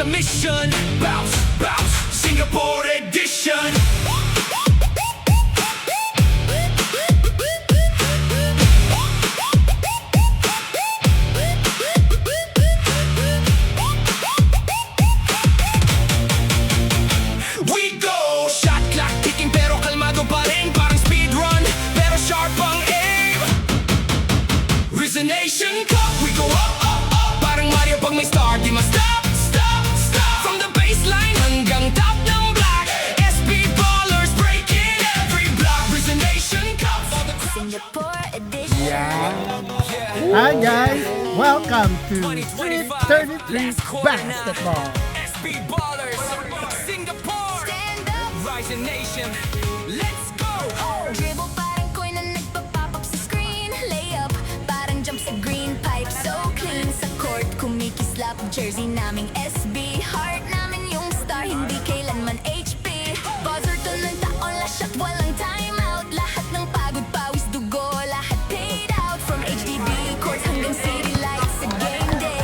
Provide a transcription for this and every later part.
sa mission. Bounce, bounce, Singapore edition. We go! Shot clock ticking pero kalmado pa rin. Parang speedrun pero sharp ang aim. Resonation Cup, we go up, up, up. Parang Mario pag may star, di ma-stop, stop, stop. From the baseline hanggang top ng block, SB Ballers breaking every block. Resonation Cup for the Singapore edition. Hi guys, welcome to 2025 33 Basketball. SB Ballers, Singapore, Stand up. Rising Nation, let's go! Dribble parang coin na nagpa-pop up sa screen. Layup parang jump sa green pipe. So clean sa court, kumikislap jersey naming SB. Heart namin yung star, hindi kailanman HP. Buzzer to ng taon, last shot, walang timeout. Lahat ng pagod, pawis, dugo, lahat paid out. From HDD courts hanggang city lights sa game day.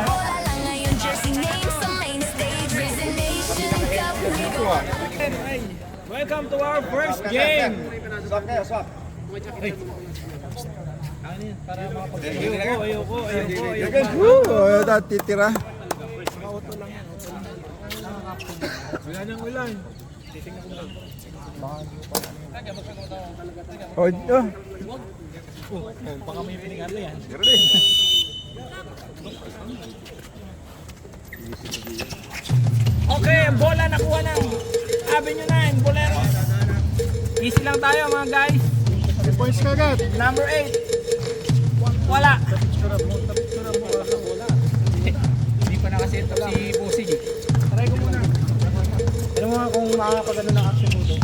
Bola lang ngayon, jersey name sa main stage. Resonation Cup, we go. Welcome to our first game. Ayoko. Woo! Titira. Wala nang ulan. Baka may pinigalo yan. Okay, ang bola nakuha ng Avenue 9, Boleros. Easy lang tayo mga guys. May points ka agad. Number 8. Wala. Hindi pa nakaset up si Bossy G. Try ko muna. Ano mo kung makakagano ng action mo doon?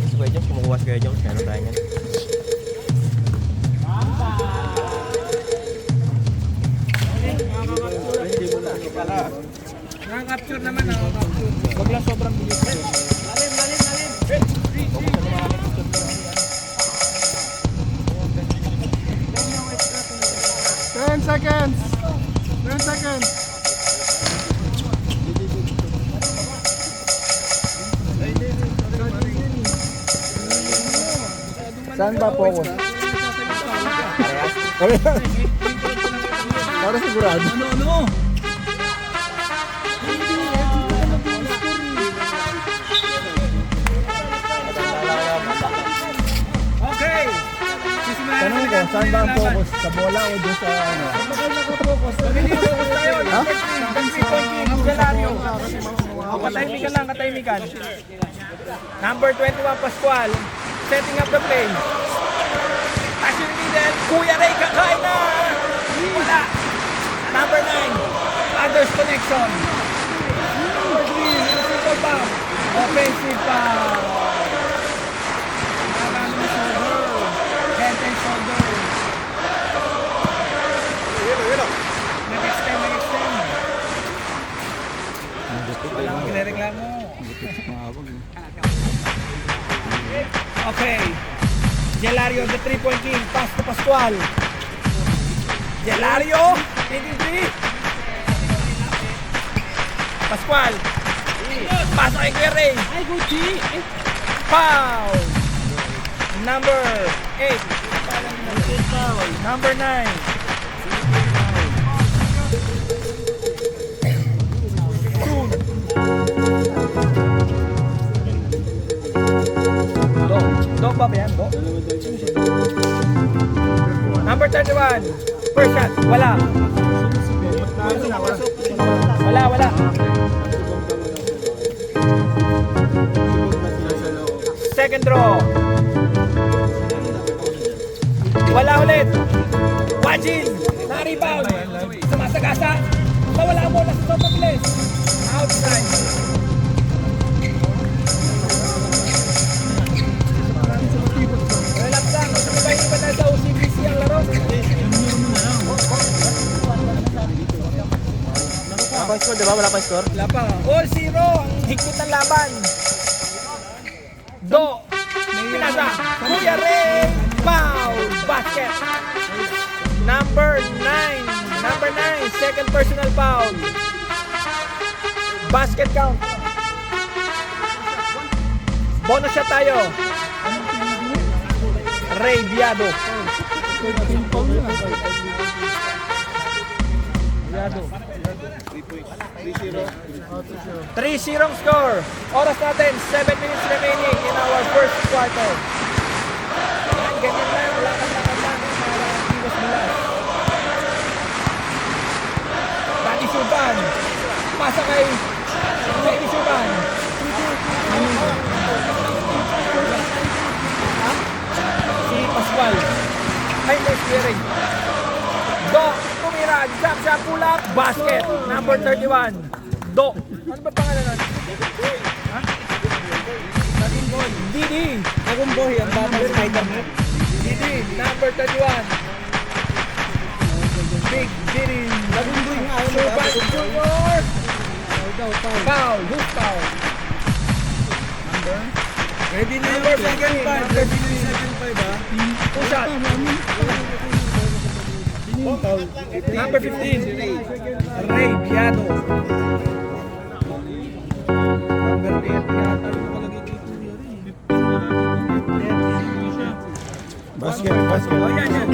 Si Kuya Jones, kumukuha si Kuya Jones, kaya ano tayo niyan? Nakaka-capture naman, nakaka-capture. Wag lang sobrang bilis. Lalim. 10 seconds. 10 seconds. Saan ba focus? Para sigurado. Ano? Okay. Tanong ko, saan ba ang focus? Sa bola o doon sa ano? Hindi focus tayo. Number 3, Galario. Katahimikan. Number 21, Pascual. Setting up the play. Pass yung middle. Kuya Ray, kakain na. Wala. Number 9, Others Connection. Number 3, Municipal Bomb. Offensive foul. Marami na shoulder. Head and shoulder. Nag-extend. Wala kang kinireklamo. Okay. Gelario, the 3-point king. Pass to Pascual. Gelario. 23. Pascual. Pass kay Kuya Ray. Ay, Gucci. Foul. Number 8. Number 9. Do ba yan? Do? Number 31. First shot. Wala. Second draw. Wala ulit. Wajin. Na-rebound. Sumasagasa. Wala mo na sa top of list. Outside. Relax lang. Iba na sa OCBC ang laro. Wala pang score, di ba? Wala pang score? Wala pa. All zero. Ang higpit ng laban. Do. Pinasa. Kuya Ray. Foul. Basket. Number 9. Number 9. second personal foul. Basket count. Bonus shot tayo. Ray Biado. 3-0 score. Oras natin, 7 minutes remaining in our first quarter. Yan, ganyan lang, lakad-lakad lang para iwas bulas. Dati Surban. Pasa kay Dati Surban. Si Pascual. Ay, next clearing. Do, tumira, jump shot, pull up, basket. Number 31. Do. Ano ba pangalan nun? Ha? Didi. Akong boy, ang batang spider mo. Didi, number 31. Big Didi. Laging boy nga. Surban Junior. Foul. Who's foul? Ready na Number yung second 15. five. Ready na yung second five, ha? Two shot. Number 15. Ray Biado. Number 10. Basket, basket. Oh, yan, yan.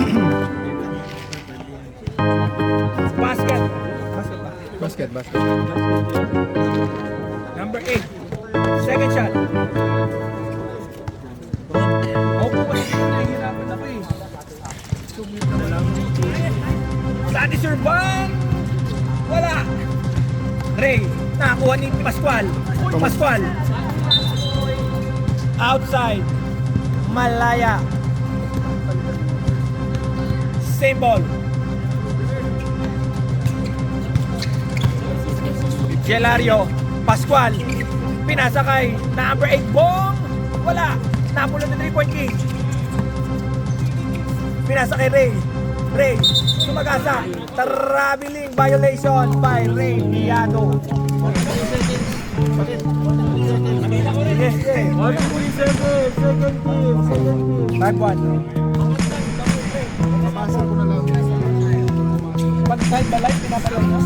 Basket. Basket, basket. Number 8. Second shot. Opo, nahihirapan ako eh. Dati Surban. Wala. Ray, nakakuha ni Pascual. Pascual. Outside. Malaya. Same ball. Gelario. Pascual. Pinasa kay number 8. Bong. Wala. Napulot na 3-point king. Pinasa kay Ray. Ray. Sumagasa. Traveling violation by Ray Biado. Yes, yes. 5-1. Pag-side balay, pinapalot mo.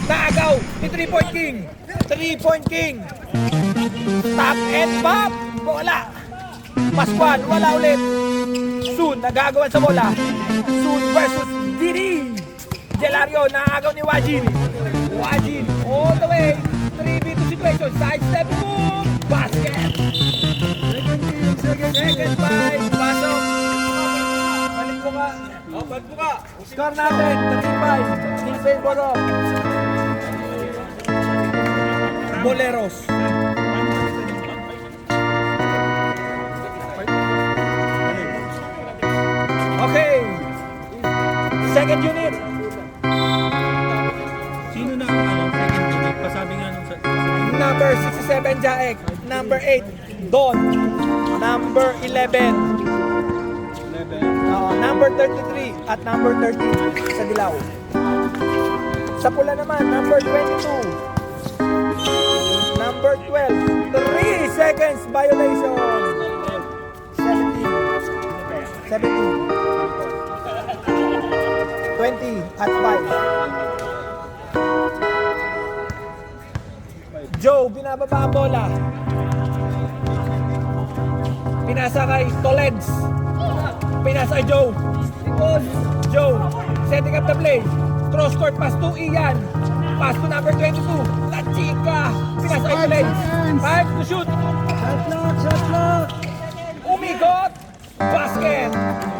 Naagaw ni 3-point king. 3-point king. Stop and pop. Bola. Pascual, wala ulit. Soon, nagagawan sa bola. Soon versus Didi. Gelario, naagaw ni Wajin. Wajin, all the way. 3v2 situation. Side step, boom. Basket. Second five. Pasok. Balik mo ka. Balik mo ka. Score natin, 35. In favor of Boleros. Okay. Second unit. Sino na ang second unit? Pasabi nga nung Number 67, Jaek. Number 8, Don. Number 11. Number 33 at number 13 sa Dilaw. Sa pula naman, number 22. Number 12. 3 seconds violation. 17. 20 at 5. Joe, binababa ang bola. Pinasa kay Toleds. Pinasa kay Joe. Joe, setting up the play. Cross court pass to Ian. Pass to number 22. La Chica. Pinasa kay Toleds. 5 to shoot. Shot clock. Umigot. Basket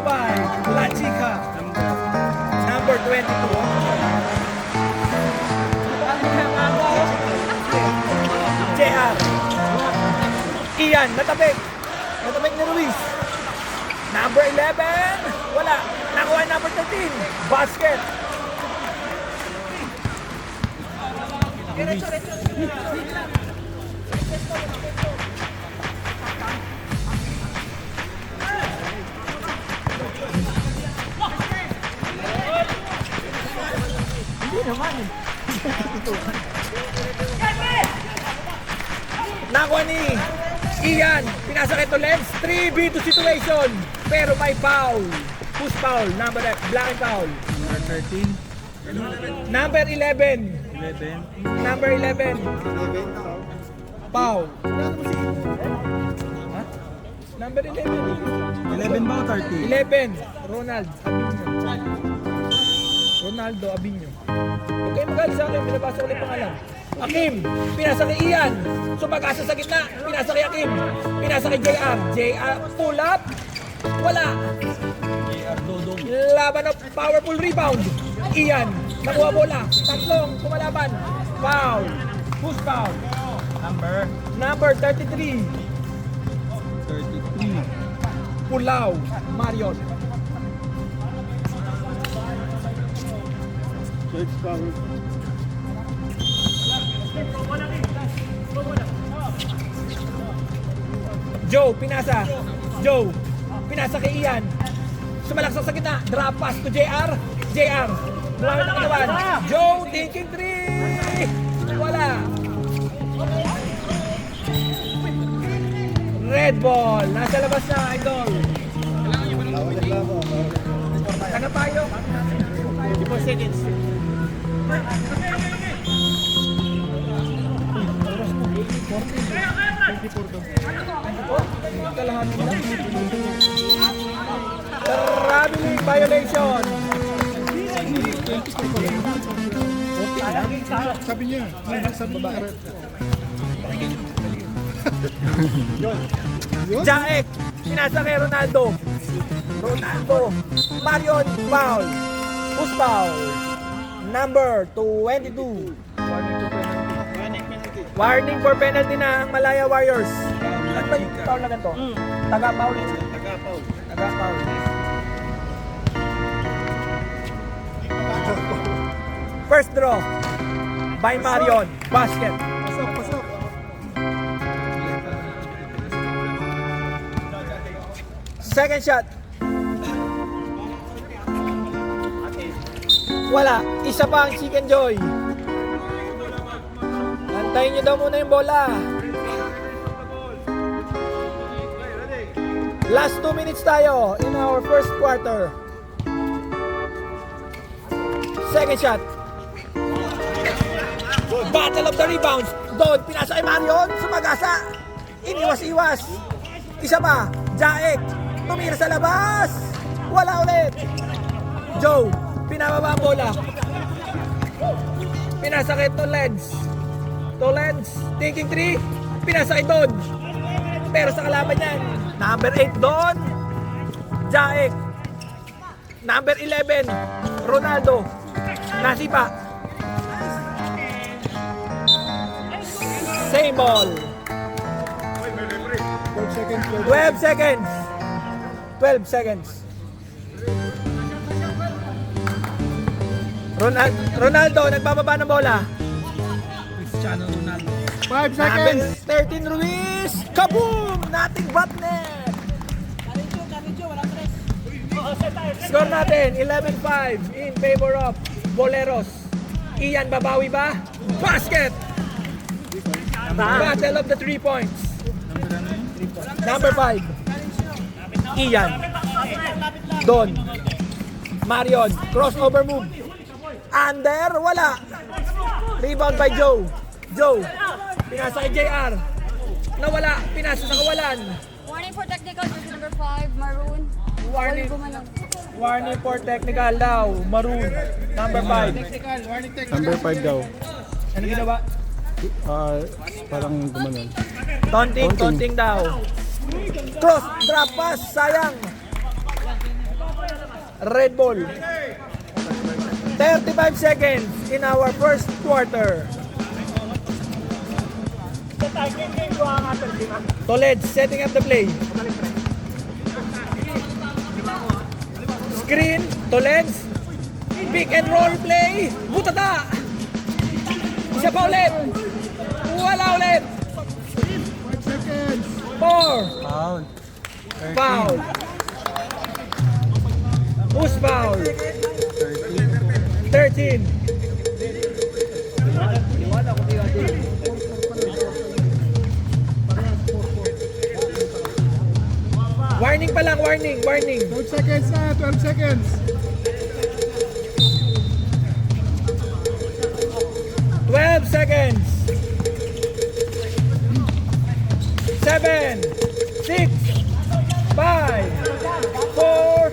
by La Chica. Number 22. JR. Ian, natabik. Natabik ni Ruiz. Number 11. Wala. Nakuha number 13. Basket. Nakuha ni Ian. Pinasa kay Tolens. 3v2 situation. Pero may foul. Who's foul? Number 8. Black and foul. 13, Number 11. 11, Number 11. Pau. Ha? Number 11. 11 ba o 30? 11. Ronaldo Abinho. Huwag kayo magalit sa akin, binabasa ko ulit pangalan. Akim, pinasa kay Ian. Sumagasa sa gitna, pinasa kay Akim. Pinasa kay JR. JR, pull up. Wala. Laban of powerful rebound. Ian, nakuha bola. Tatlong kumalaban. Foul. Who's foul? Number 33. 33, Pulao. Marion. Joe, pinasa. Joe, pinasa kay Ian. Sumalaksak sa gitna. Drop pass to JR. JR, buwan ng katawan. Joe, thinking three. Wala. Red ball. Nasa labas na, idol. Ano tayo? 24 seconds. Kalahati lang. Traveling violation. Sabi niya, sabi ba? Jaek, pinasa kay Ronaldo. Marion, foul. Who's foul? Number 22. Warning for penalty na ang Malaya Warriors. Ano ba yung foul na ganito? Taga-foul. Taga-foul. First draw by Marion. Basket. Pasok. Second shot. Wala. Isa pa ang Chicken Joy. Antayin nyo daw muna yung bola. Last 2 minutes tayo in our first quarter. Second shot. Battle of the rebounds. Doon, pinasa kay Marion. Sumagasa. Iniwas-iwas. Isa pa. Jaek. Tumira sa labas. Wala ulit. Joe. Pinababa ang bola. Pinasa kay Toleds. Thinking 3. Pinasa kay Don. Pero sa kalaban yan. Number 8, Don. Jaek. Number 11, Ronaldo. Nasipa. Same ball. 12 seconds. 12 seconds. Ronaldo, nagbababa ng bola. Cristiano Ronaldo. 5 Number seconds. 13, Ruiz. Kaboom! Nothing but net. Score natin, 11-5 in favor of Boleros. Ian, babawi ba? Basket! Battle of the 3 points. Number 5. Ian. Don. Marion. Crossover move. Under. Wala. Rebound by Joe. Joe. Pinasa kay JR. Nawala. Pinasa sa kawalan. Warning for technical, jersey number 5, maroon. Warning. Gumalang. Warning for technical daw. Maroon. Number 5. Number 5 daw. Ano ginawa? Parang gumanon. Taunting daw. Cross, drop pass, sayang. Red ball. 35 seconds in our first quarter. Toleds setting up the play. Screen, Toleds. Pick and roll play. Butata. Isa pa ulit. Wala ulit. 4. Foul. Foul. Who's foul? 13. Warning pa lang, warning. 12 seconds na, 12 seconds. 12 seconds. 7, 6, 5, 4,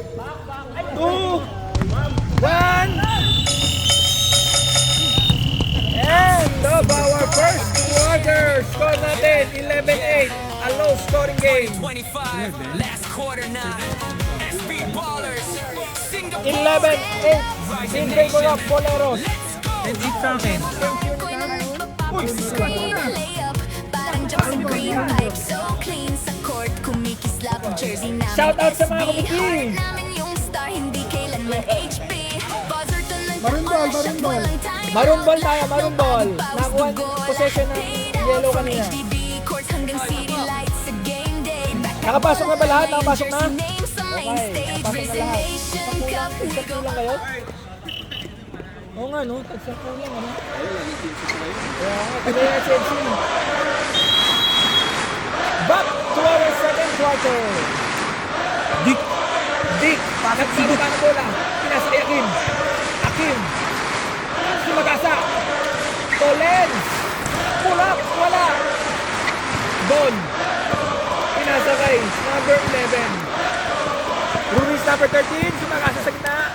2, 1. End of our first quarter. Score natin 11-8. A low scoring game. 25, last quarter now. SB Ballers, Singapore. 11-8 in favor of Boleros. 10-8 sa akin. Ako'y na nagpapapag sa screen. Layup, parang jump sa green pipe. So clean sa court, kumikislap jersey namin. Shout out sa mga SB, kumiki. heart namin yung star, hindi kailanman HP. Buzzer to ng Maroon ball, shot, maroon ball. walang time. Maroon ball tayo, maroon ball. Pawis Nakuha dugo, possession ng yellow From kanina. HDB courts hanggang city lights sa game day. Back Nakapasok na ba lahat? Nakapasok na? Name sa main Okay, stage, nakapasok na lahat. Resignation Cup, we Isang go kulang kayo? Oo nga no, tagsang kulang ano? Kaya nga, pala yung SLC. Back to our second quarter. Dick. Nagbababa na bola. Pinasa kay Akim. Akim. Sumagasa. Tolens. Pull up. Wala. Don. Pinasa kay number 11. Ruiz number 13. Sumagasa sa gitna.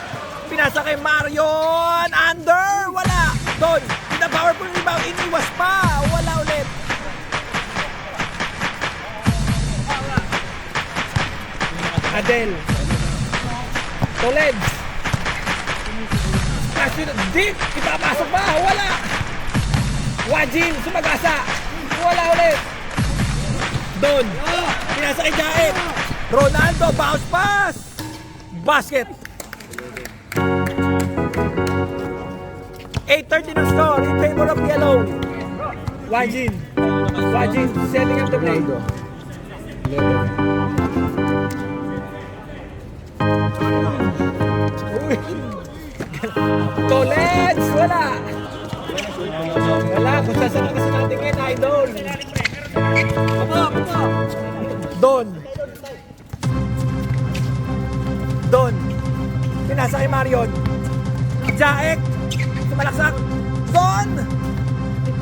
Pinasa kay Marion. Under. Wala. Don. The powerful rebound. Iniwas pa. Wala ulit. Adel. Toleds. Passion deep. Ipapasok ba? Wala. Wajin. Sumagasa. Wala ulit. Don. Pinasa kay Jaet. Ronaldo. Bounce pass. Basket. 8:30 na score in favor of yellow. Wajin. Wajin setting up the play. Uy. Tolets. Wala. Wala. Kung saan kasi natin ngayon, idol. Don. Don. Pinasa kay Marion. Jaek. Sumalaksak. Don.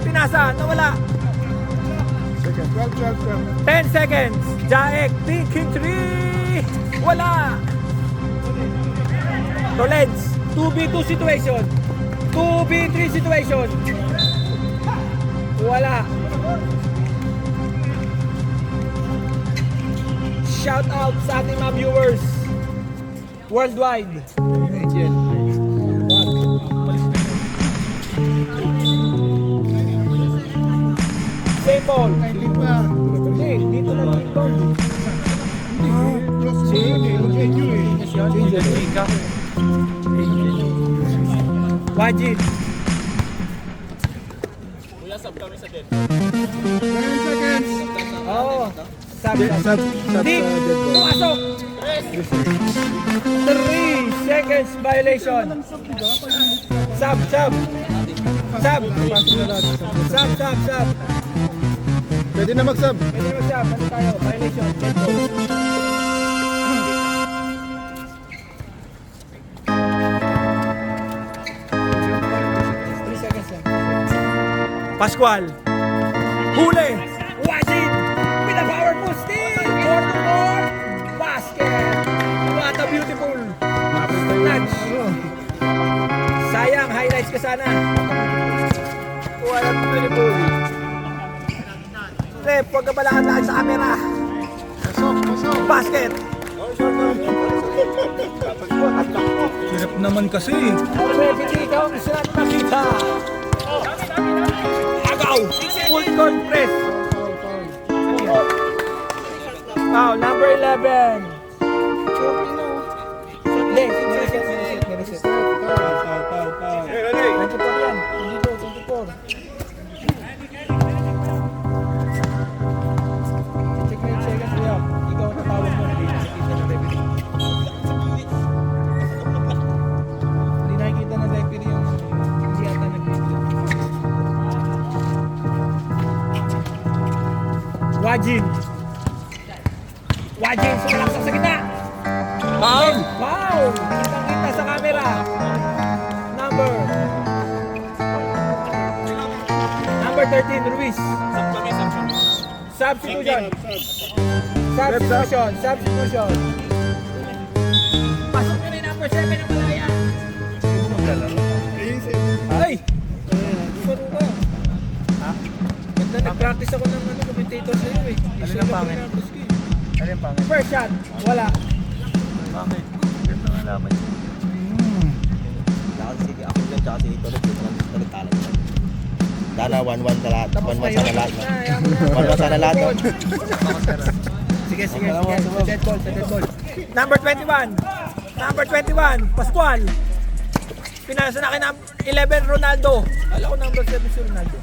Pinasa. Nawala. 10 seconds. Jaek. Thinking 3. Wala. Tolens. 2v2 situation. 2v3 situation. Wala. Shout out sa ating mga viewers worldwide. Same ball. Hindi, dito na dito. Wajid. Oo. Sabi. Dick. Pumasok. 3 seconds violation. Sub. Pwede na mag-sub. Pwede mo sub. Ano tayo? Violation. Dead ball. Pascual. Huli. Wajid. With a powerful steal. 4-4. Basket. What a beautiful touch. Sayang. Highlights ka sana. What a beautiful. Rep, huwag ka balakad-lakad sa camera. Basket. Hirap naman kasi. Rep, hindi ikaw ang gusto natin makita. Agaw! Full court press. Foul, number 11. Hindi, reset. 24 yan. 24. Check na yung seconds niya. Ikaw ang tatawag mo. Hindi nakikita ng referee. Hindi nakikita ng referee yung hindi ata nag-video. Wajin. Sumalaksak sa gitna. Wow! Kita sa camera. Number 13, Ruiz. Substitution. Substitution. Pasok nyo na yung number 7 ng Malaya. Ay! Paro ka. Ha? Ganda, nag-practice ako ng commentator sa'yo eh. Ano yung pangit? Ano yung pangit? First shot, wala. Bakit? Ganda nga laban. Sige, ako lang tsaka si Tulog. Tulog talang. Sana 1-1 sa lahat. 1-1 sana lahat. 1-1 sana lahat. Sige. Dead ball. Number 21. Number 21, Pascual. Pinasa na kay 11, Ronaldo. Alam ko number 7 si Ronaldo.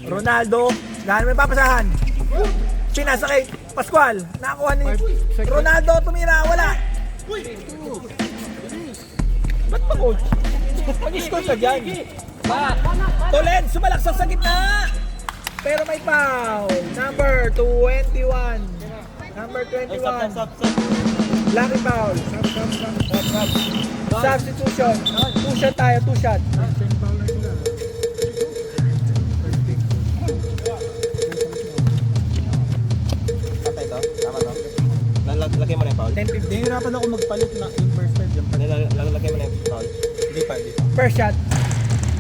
Ronaldo, dahil may papasahan. Pinasa kay Pascual. Nakakuha ni Ronaldo, tumira, wala. Ba't pa coach? Mag-score ka dyan. Tolen, sumalaksak sa gitna. Pero may foul. Number 21. Number 21. Lucky foul. Substitution. 2 shot tayo, 2 shot. Patay to? Tama to? Lagay mo na yung foul? 10-15. Nahihirapan ako magpalit na yung first time. Lagay mo na yung foul? Hindi pa. First shot.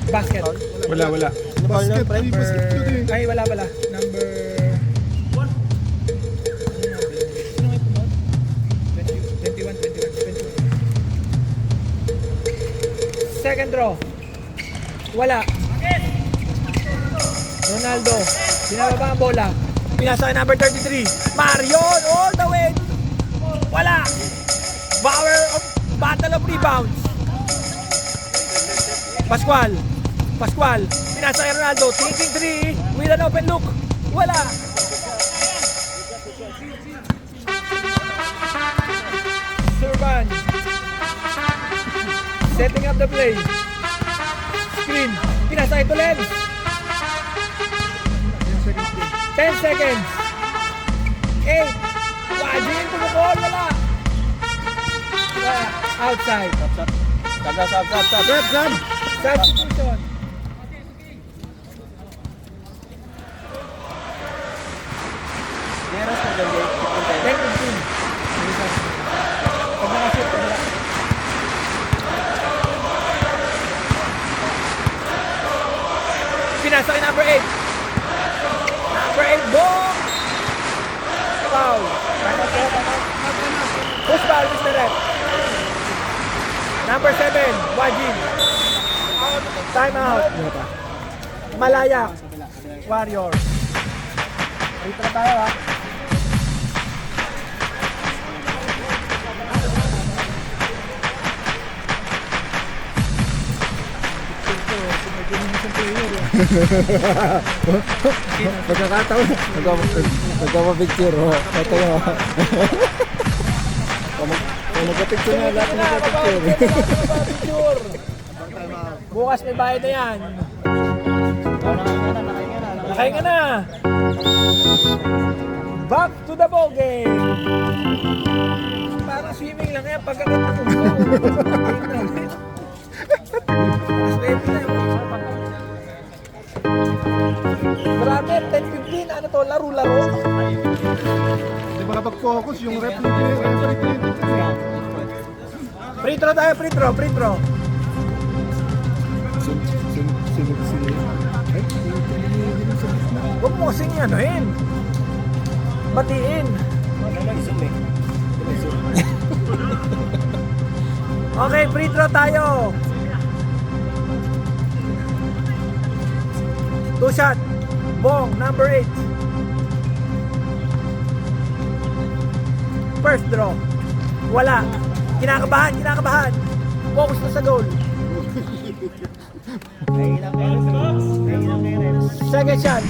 Basket. Wala. Ano foul na, pre? Ay, wala. Number... 21. Second draw. Wala. Ronaldo. Binababa ang bola. Pinasa kay number 33. Marion all the way. Wala. Battle of rebounds. Pascual. Pinasa kay Ronaldo. Thinking 3 with an open look. Wala. Surban. Setting up the play. Screen. Pinasa kay Tolen. 10 seconds. 8. Wajin, pumukol. Wala. Outside. Substitution. Meron sa ganda. 10-15. Pag nakashoot, wala. Pinasa kay number 8. Number 8, ball! Foul. Who's foul, Mr. Rep? Number 7, Wajin. Time out. Malaya. Warrior. Dito na tayo ha. Pagkakataon. Nagpapapicture. Ito yun. Nagpapicture na lahat. Nagpapapicture. Bukas may bayad na yan. Nakain ka na. Back to the ball game. Parang swimming lang yan pagkakataon mo. Marami, 10-15, ano to, laro-laro. Hindi ba napag-focus yung rep ng Free throw tayo, free throw. Huwag mo kasing anuhin. Batiin. Okay, free throw tayo. 2 shot. Bong, number 8. First draw. Wala. Kinakabahan. Focus na sa goal. Second shot.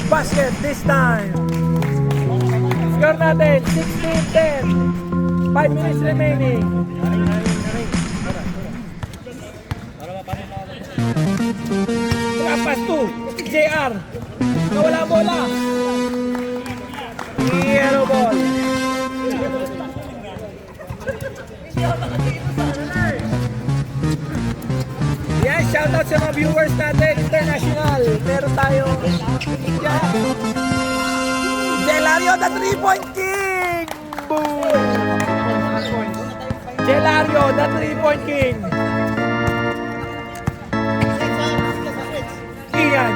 Basket this time. Score natin, 16-10. 5 minutes remaining. Pass to JR. Nawala bola. Yellow ball. Shoutout sa mga viewers natin, international. Meron tayong Jelario, the 3-point king! Boom! Jelario, the 3-point king. Ian.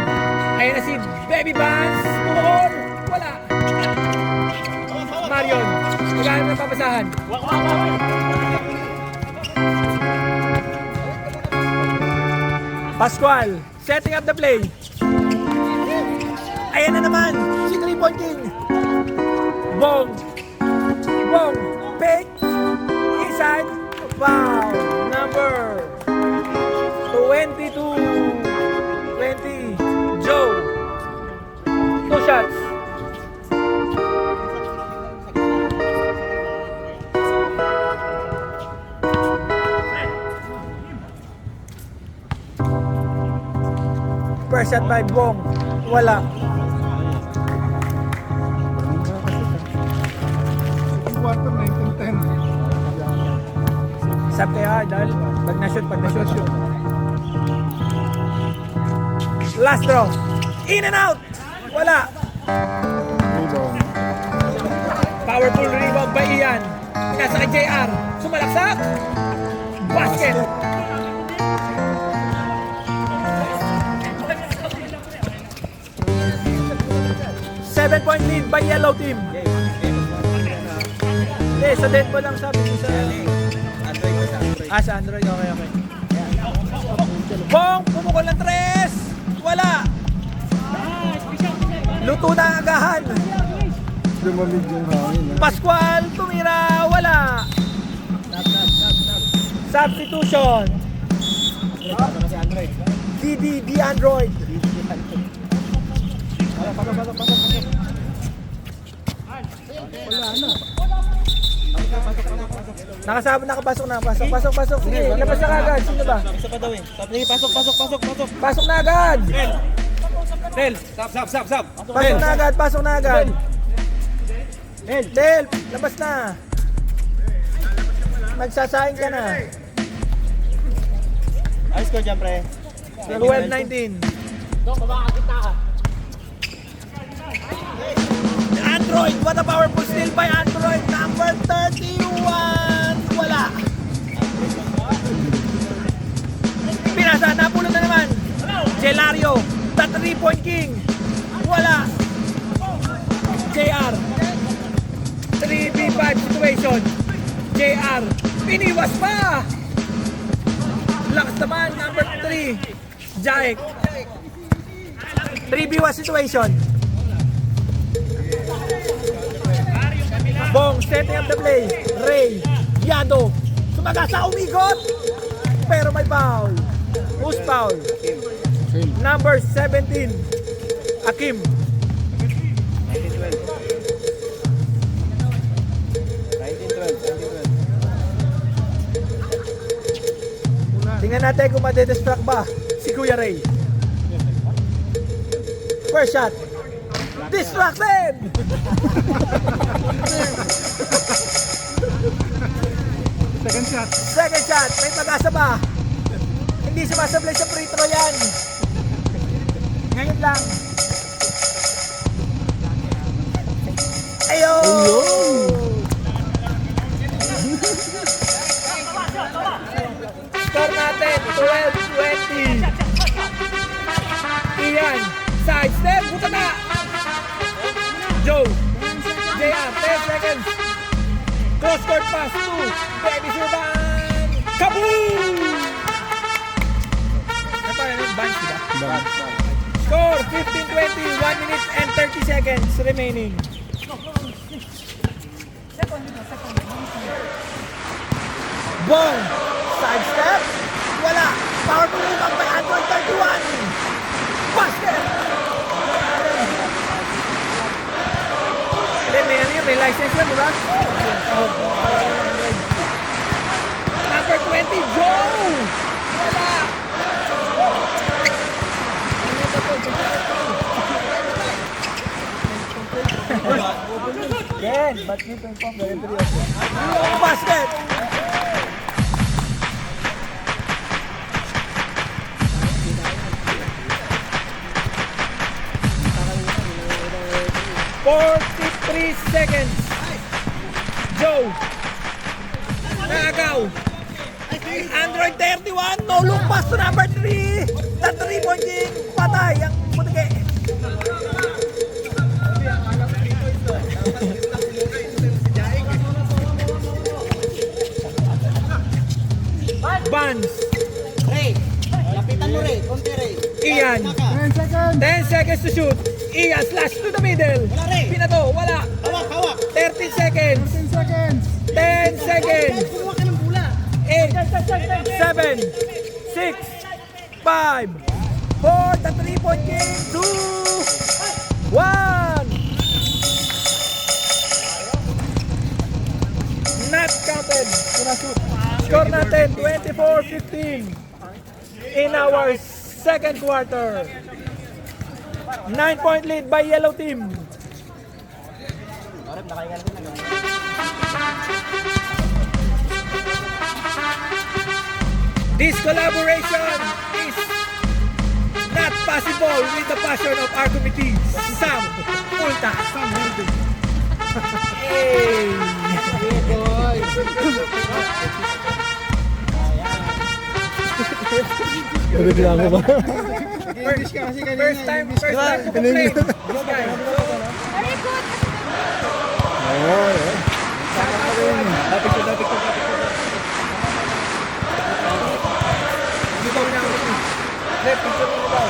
Ayun na si Baby Vance. Pumukol. Wala. Marion. Magkano na papasahan? Pascual. Setting up the play. Ayan na naman. Si 3-point king. Bong. Bong. Pick. Inside. Foul. Number 22. 20. Joe. 2 shots. First shot by Bong. Wala. Quarter 19-10. Sab kaya dahil pag na-shoot. Last throw. In and out. Wala. Powerful rebound by Ian. Nasa kay JR. Sumalaksak. Basket. Seven-point lead by yellow team. Hindi, sa dead mo lang sabi ko sa... Sa Android. Okay. Bong! Pumukol ng 3! Wala! Luto na ang agahan. Lumamig yung hangin. Pascual, tumira, wala. Substitution. D Android. Nakapasok na. Pasok. Sige, labas na agad. Sino ba? Isa pa daw eh. Sige, pasok. Pasok na agad. Del, sab. Pasok na agad. Del, labas na. Magsasahin ka na. Ayos ko dyan, pre. 12-19. Android, what a powerful steal by Android. Number 31. Wala. Pinasa, napulot na naman. Jelario, the 3-point king. Wala. JR. 3v5 situation. JR. Piniwas pa. Lakas naman, number 3. Jaek. 3v1 situation. Bong, setting up the play. Ray. Yado. Sumagasa, umigot. Pero may foul. Who's foul? Number 17. Akim. Tingnan natin kung madidistract ba si Kuya Ray. First shot. Distracted! Second shot. May pag-asa ba? Hindi sumasablay sa free throw yan. Ngayon lang. Ayun! Score natin, 12-20. Ian, side step, buta na. Joe, JR, 10 seconds. Cross court pass to Baby Surban. Kaboom! Ano pa yun? Bunch, diba? Score, 15-20, 1 minute and 30 seconds remaining. Bong! Side step. Wala. Powerful rebound by Android 31. Basket! May license yan, diba? Number 20, Joe! Wala! Ken, ba't nyo pang basket! 43 seconds. Joe. Naagaw. Android 31. No look pass to number 3. The 3-point king. Patay ang Butike. Vance. Ray, lapitan mo Ray, konti Ray. Ian. 10 seconds to shoot. Ian slash to the middle. Wala, Ray. Pinato. Wala. Hawak. 13 seconds. 10 seconds. Kumuha ka ng bula. 8, 7, 6, 5, 4, the 3-point game, 2, 1. Not counted. Score natin, 24-15 in our second quarter. 9-point lead by yellow team. This collaboration is not possible with the passion of our committee, Sam Ulta. Hey! Reklamo ba? First time to complain. This guy. Very good. Oo, Dito na ako. Left, picture mo ba?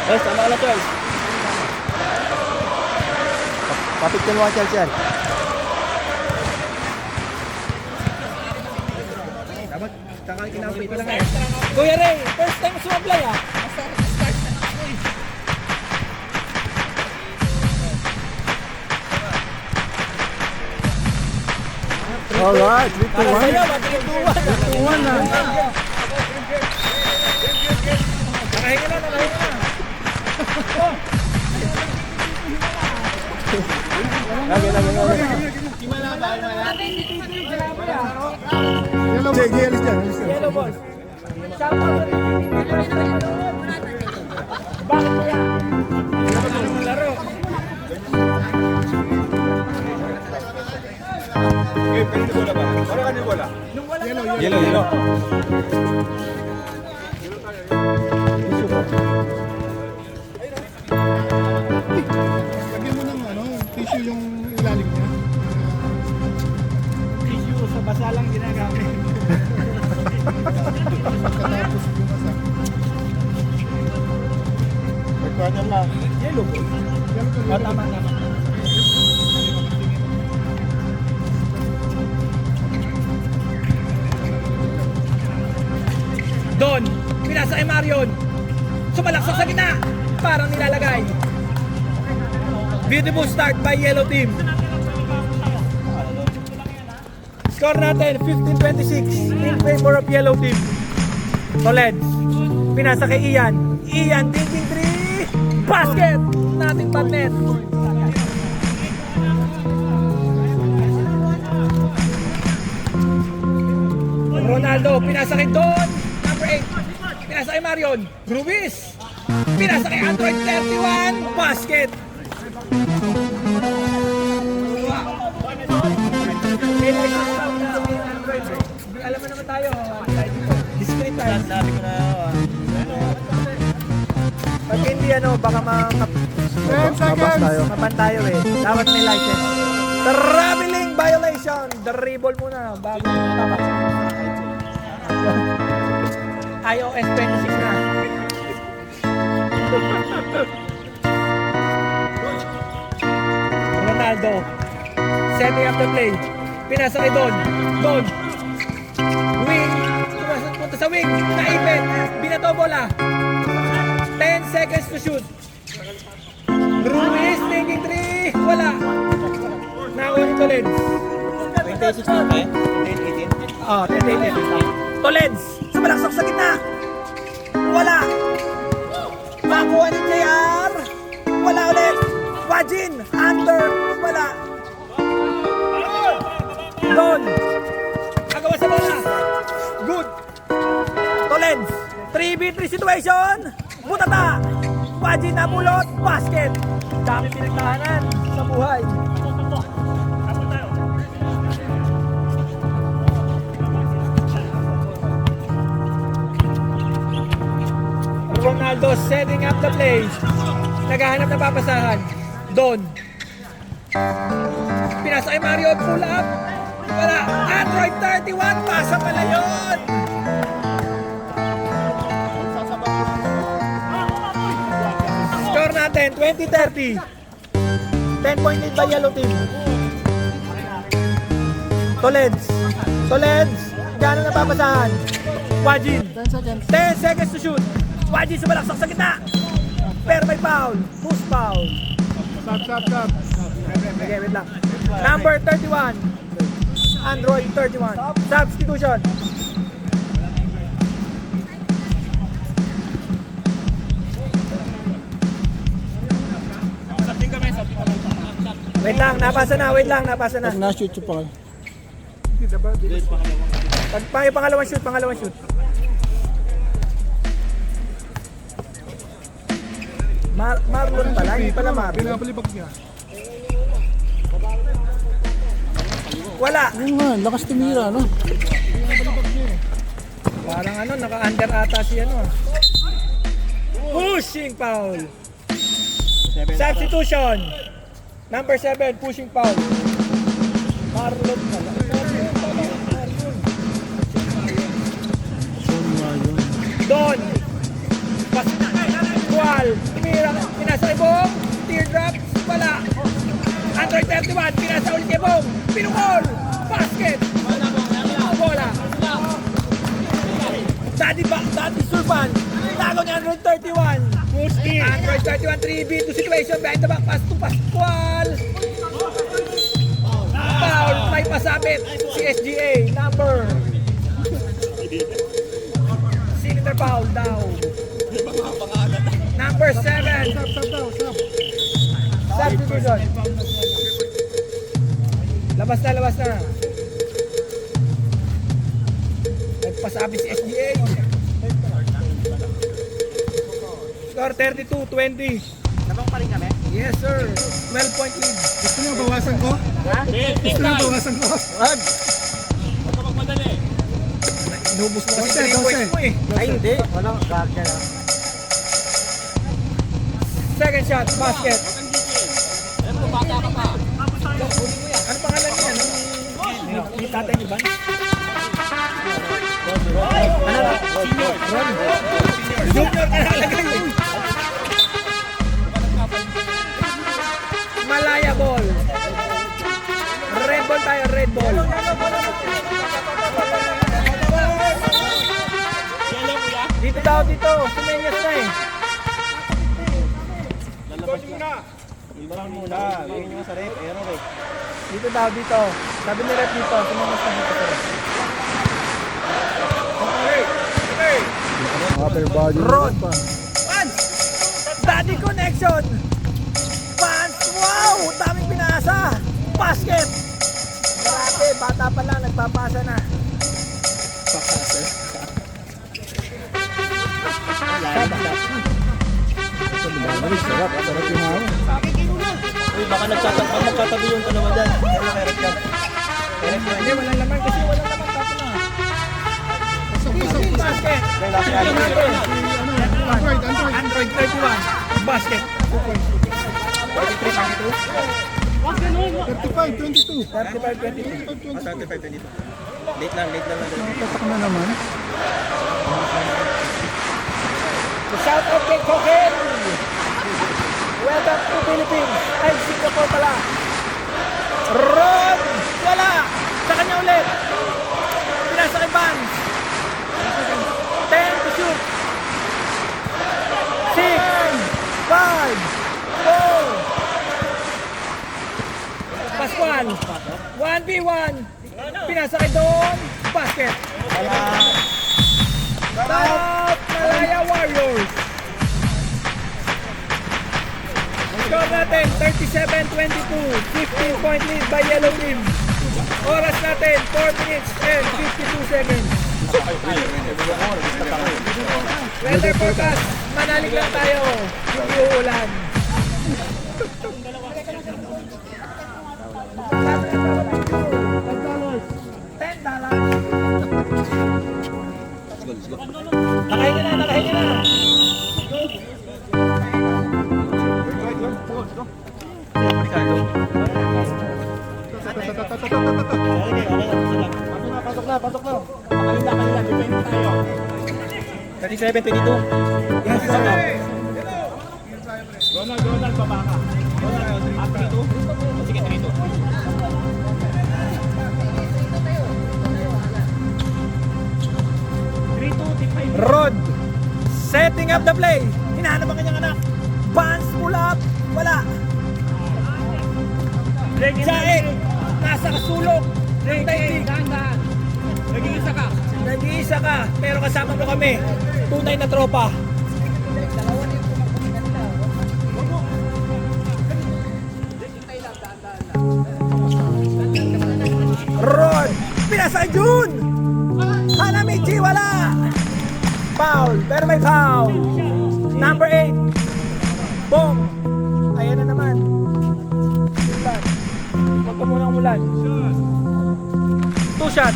Guys, tama ka lang Charles. Papicture mo ka Charles yan. Dapat, saka kinapit ko lang eh. Kuya Ray, first time sumablay ah. Alright, 3 to Para 1. sa'yo, matinutuan. Tuwan na. Nakahinga na. Sige, alis dyan. Yellow boys. Shout out sa bakit mo yan? Laro. Yellow. Lagyan mo ng tissue yung ilalim niya. Tissue sa basa lang ginagamit. Pagkatapos bumasa. Recorder lang. Yellow boys. Oh, tama. Don, pinasa kay Marion. Sumalaksak sa gitna. Parang nilalagay. Beautiful start by yellow team. Score natin, 15-26 in favor of yellow team. Toled, pinasa kay Ian. Ian, thinking 3. Basket! Nating bad net. Ronaldo, pinasa kay Don. Number 8. Pinasa kay Marion. Ruiz. Pinasa kay Android 31. Basket. Alam mo naman tayo. Discreet tayo. Sabi ko na Pag hindi baka mapan tayo eh. Dapat may license. Traveling violation. Dribble muna bago tapak. iOS 26 na. Ronaldo. Setting up the play. Pinasa kay Don. Wing. Punta sa wing. Naipit. Binato bola. 10 seconds to shoot. Ruiz taking 3. Wala. Nakuha ni Toleds. 26 na ba eh? 18. Oh, 10-18. Toleds. Sumalaksak sa gitna. Wala. Nakuha ni JR. Wala ulit. Wajin. Under. Wala. Don. Agawa sa bola. Good. Toleds. 3v3 situation. Butata. Waji na bulot. Basket. Dami pinagtahanan sa buhay. Ronaldo setting up the play. Naghahanap ng papasahan. Don. Pinasa kay Mario, pull up. Wala. Android 31, pasa pala yun. Score natin, 20-30. 10-point lead by yellow team. Toleds. Gano'n na papasahan? Wajin. 10 seconds to shoot. Wajin sumalaksak sa gitna. Pero may foul. Who's foul? Stop. Okay, wait lang. Number 31. Android 31. Substitution. Wait lang, napasa na. Na-shoot yung pangal. Pangalawang shoot. Marlon pala, hindi pala Marlon. Pinabalibag niya. Wala. Ayun nga, lakas tumira, no? Parang naka-under ata si Pushing foul. Substitution. Number 7, pushing foul. Marlon pala. Don. Pascual. Tumira. Pinasa kay Bong. Teardrop. Wala. Android 31. Pinasa ulit kay Bong. Pinukol. Basket. Bola. Daddy Surban. Tago ni Android 31. Android 31 3v2 situation. Behind the back pass to Pascual. Foul. May pasabit. Si SGA. Cylinder foul daw. Number 7. Substitution. Labas na. Nagpasabi si SGA. Score 32-20. Nabang pa rin kami? Yes sir. 12-point lead. Gusto niyo bawasan ko? Gusto niyo bawasan ko? Wag! Inubos mo kasi 3 12. points mo eh. Ay, hindi. Walang gagya lang. Second shot, basket. Ano pangalan niya? Ni tatay ni Ban? Junior ka nakalagay. Malaya ball. Red ball tayo, red ball. Dito. Sumenyas na eh. Iwan muna. Lagyan nyo sa rep. Ayan, rep. Dito. Sabi ni rep dito. Sumenyas na dito sa rep. Upper body. Rod. Pants. Daddy connection. Pants. Wow. Daming pinasa. Basket. Grabe. Bata pa lang. Nagpapasa na. Sarap yung hawak. Uy, baka magkatabi yung dalawa dyan. Meron ka. Hindi, walang laman kasi walang laman. Tapos na. Basket. Android 31. Basket. 35-22. 35-22. 35-22. Late lang. Tatak na naman. Shout out kay Cohen. Welcome to Philippines. Ay, Singapore pala. Rod. Wala. Sa kanya ulit. Pinasa kay Vance. 10 to shoot. 6, 5, 4. Pascual. 1v1. Pinasa kay Don. Basket. Top Malaya Warriors. Score natin 37-22. 15-point lead by yellow team. Oras natin 4 minutes and 52 seconds. Weather forecast. Manalig lang tayo. Hindi uulan. Nakahinga na, nakahinga na. Pasok na. Kanina. Depende tayo. 37, 22. Yes, sir. Ronald, baba ka. Ronald, 32. Sige, 32. Rod, setting up the play. Hinahanap ang kanyang anak. Bounce, pull up, wala. Jaek, nasa kasulok. Nag-iisa ka, pero kasama mo kami. Tunay na tropa. Rod, pinasa Jun. Hanamichi, wala. Foul, pero may foul. Number 8. Boom. Ayan na naman. Ulan. Huwag ka munang umulan. 2 shot.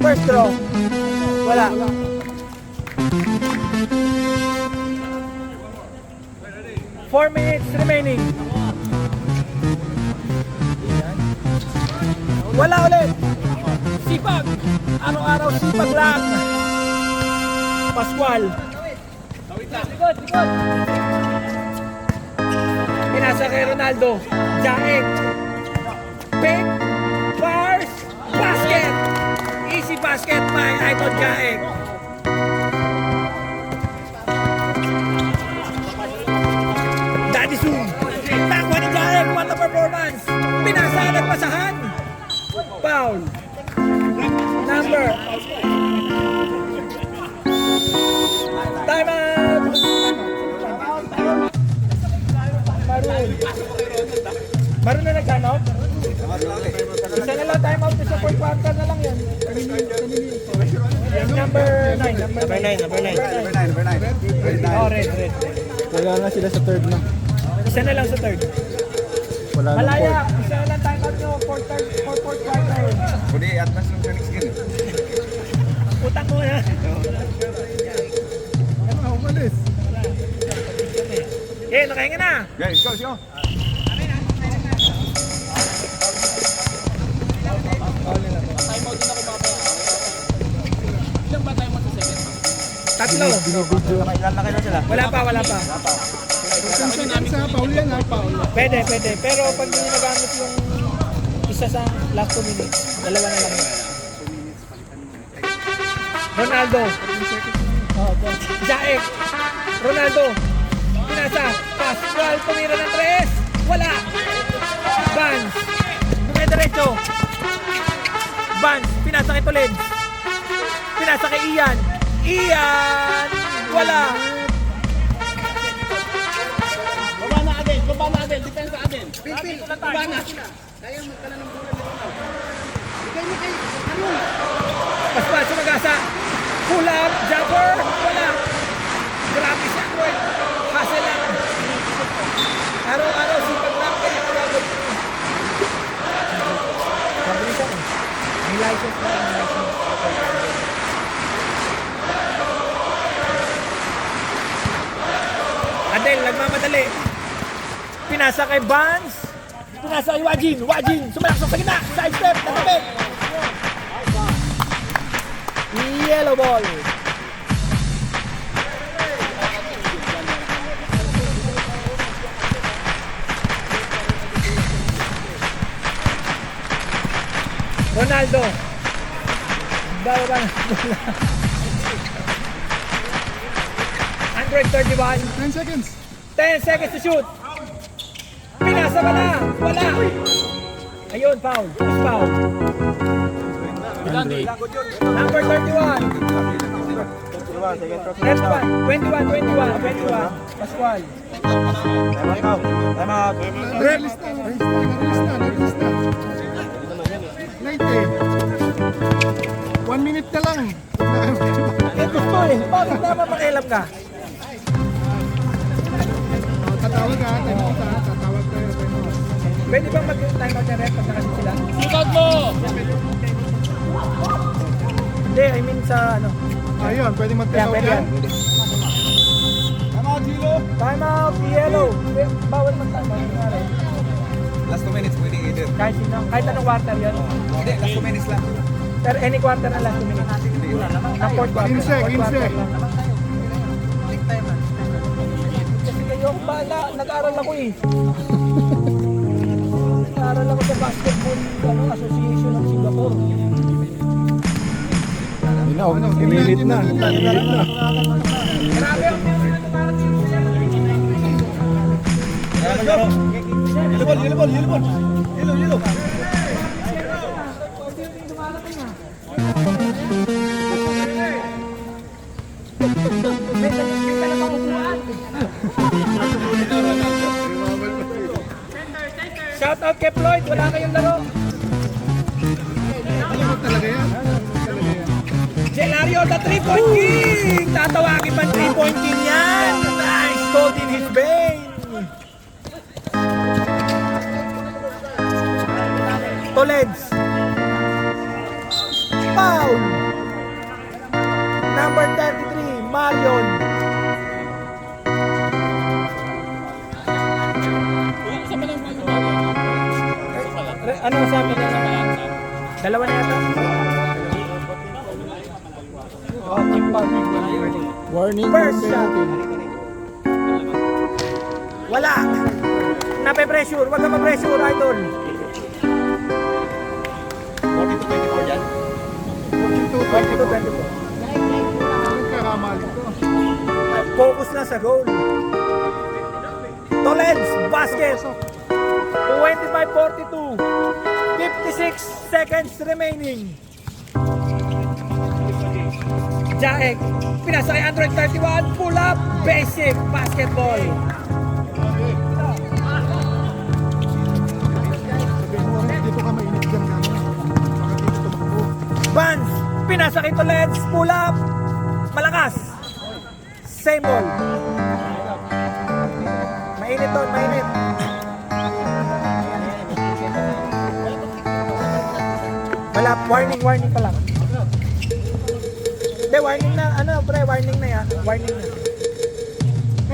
First draw. Wala. Four minutes remaining. Wala ulit. Sipag. Araw-araw sipag lang. Pascual. Pinasa kay Ronaldo. Jaek. Pick. Bars. Basket. Easy basket by Idol Jaek. Daddy Zoom. Takwa ni Jaek. What a performance. Pinasa nagpasahan. Foul. Number. Time out. Maroon na nag-count? Isa na lang time out sa fourth quarter na lang yan. Number 9. Number 9. Oh, red. Wala na sila sa third na. Isa na lang sa third. Wala na Malaya, isa na lang time out nyo for fourth quarter. Pwede atmas ng Phoenix Skin. Utang mo na. Ano, umalis. Eh, nakahinga na. Guys, go. Tatlo. Ilan na kayo sila? Wala pa. Sa Paul yan, ha, Paul. Pwede. Pero pag hindi nagamit yung isa sa last 2 minutes, dalawa na lang yun. Ronaldo. Jaek. Ronaldo. Pinasa. Pascual. Tumira ng 3. Wala. Vance. Dumidiretso. Vance. Pinasa kay Toled. Pinasa kay Ian. Wala. Baba na Adel. Depensa Adel. Baba na. Pascual sumagasa. Pull up. Jumper. Wala. Grabe siya. Hustle lang. Araw-araw sipag lang. Kaya kagagod. Mabilis ako. May license na. Adel, nagmamadali. Pinasa kay Vance. Pinasa kay Wajin. Sumalaksok sa gitna. Side step. Nakapit. Yellow ball. Ronaldo. Baba na. 131. 10 seconds. 10 seconds to shoot. Pinasa wala. Ayun, foul. Who's foul? Number 31. Next one. 21. Pascual. Time out. Release na. 90. 1 minute na lang. Eh, gusto eh. Bakit naman makialam ka? Tatawag ka, time out ha. Tatawag tayo, time out. Pwede bang mag-time out na rin pag nakasin sila? Hindi, I mean sa ano. Ayun, pwede Kaya mag-time out pwede yan. yan. Time out, yellow. Eh, bawal mag-time out. Kunyari. Last 2 minutes, pwede either. Kahit sino, kahit anong quarter yun. Hindi, last 2 minutes lang. Pero any quarter na lang 2 minutes. Na fourth quarter. 15, Fourth quarter 15. lang. Kasi kayo ako bala, nag-aral ako eh. Nag-aral ako sa Basketball Association ng Singapore. Pinilit na. Pinilit na. Grabe ang shout out kay Floyd, wala kayong laro. Talaga yan. Gelario, the 3-point king! Tatawagin pa 3-point king yan! Nice! Cold in his vein! Toleds. Foul! Number 33, Marion. Ano sabi niya? Dalawa na yata. Warning. First shot. Wala. Nape-pressure. Wag ka ma-pressure, idol. 40-24 dyan. 22-24. Nagkakamali ko. Focus na sa goal. Toleds, basket. 25-42. 56 seconds remaining. Jaek, pinasa kay Android 31, pull up, basic basketball. Dito ka mainit dyan ka. Baka dito tumakbo. Vance, pinasa kay Toleds, pull up, malakas. Same ball. Mainit doon, mainit. Wala, warning pa lang. Hindi, warning na, ano pre, warning na yan. Warning na.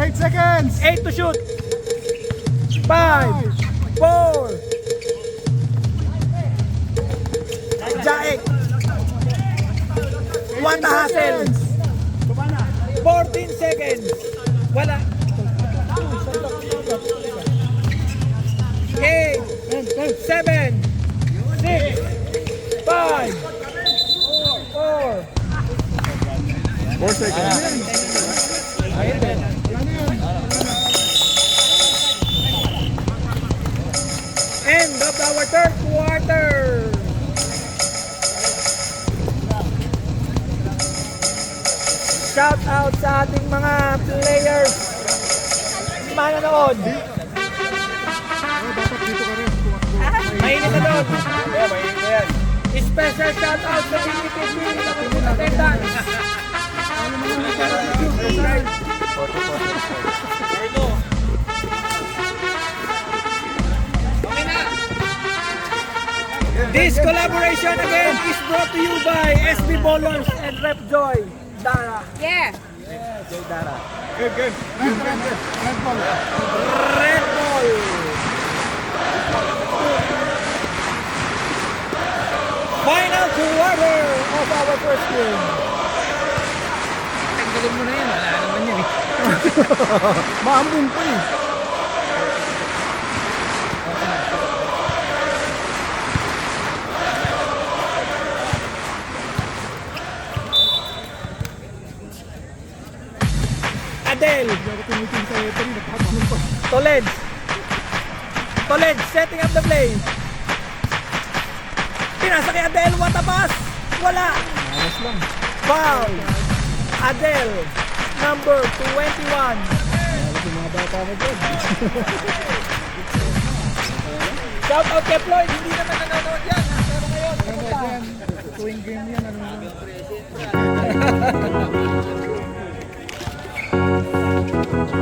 8 seconds. 8 to shoot. 5, 4. Jaek. 1 na hustle. 14 seconds. Wala. 8, 7, 6, 5, 4. 4 seconds. End of our third quarter. Shout out sa ating mga players. Manonood. Dapat dito ka rin. Tumakbo. Mainit na doon. Special shout out sa PPTV na kung attendance. This collaboration again is brought to you by SB Bolons and Rep Joy Dara. Yeah. Game. Red ball. Red Bull. Final quarter of our first game. Tanggalin mo na yan. Wala naman yan eh. Maambun pa eh. Adel. Dapat tumitin sa referee. Nagkakaroon pa. Toleds. Toleds setting up the play. Pinasa kay Adel. What a pass. Wala. Alas lang. Foul. Adel. Number 21. Alas yung mga bata mo dyan. Shout out kay Floyd. Hindi naman nanonood yan. Pero ngayon, Ano ba yan? Tuwing game yan. Ano